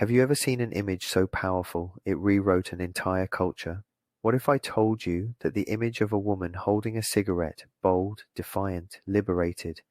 Have you ever seen an image so powerful it rewrote an entire culture? What if I told you that the image of a woman holding a cigarette, bold, defiant, liberated,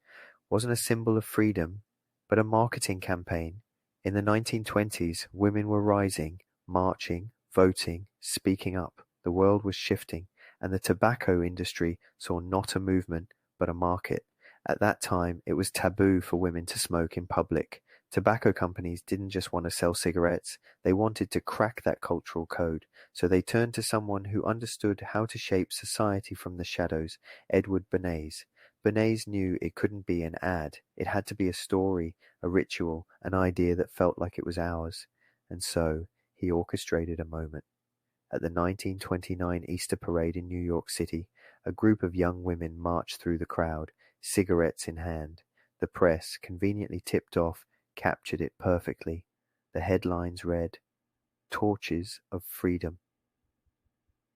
wasn't a symbol of freedom, but a marketing campaign? In the 1920s, women were rising, marching, voting, speaking up. The world was shifting, and the tobacco industry saw not a movement, but a market. At that time, it was taboo for women to smoke in public. Tobacco companies didn't just want to sell cigarettes, they wanted to crack that cultural code. So they turned to someone who understood how to shape society from the shadows, Edward Bernays. Bernays knew it couldn't be an ad, it had to be a story, a ritual, an idea that felt like it was ours. And so he orchestrated a moment. At the 1929 Easter Parade in New York City, a group of young women marched through the crowd, cigarettes in hand. The press, conveniently tipped off, captured it perfectly. The headlines read, "Torches of Freedom."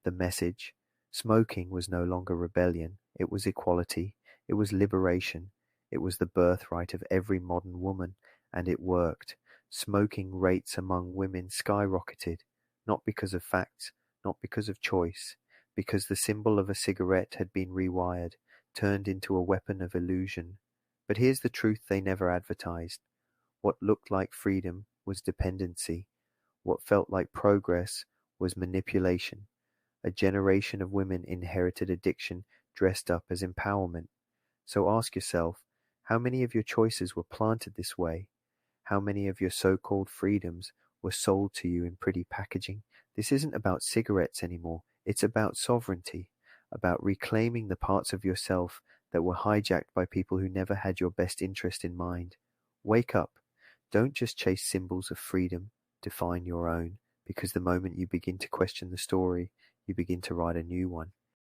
The message: smoking was no longer rebellion, it was equality, it was liberation, it was the birthright of every modern woman, and it worked. Smoking rates among women skyrocketed, not because of facts, not because of choice, because the symbol of a cigarette had been rewired, turned into a weapon of illusion. But here's the truth they never advertised. What looked like freedom was dependency. What felt like progress was manipulation. A generation of women inherited addiction dressed up as empowerment. So ask yourself, how many of your choices were planted this way? How many of your so-called freedoms were sold to you in pretty packaging? This isn't about cigarettes anymore. It's about sovereignty, about reclaiming the parts of yourself that were hijacked by people who never had your best interest in mind. Wake up. Don't just chase symbols of freedom. Define your own, because the moment you begin to question the story, you begin to write a new one.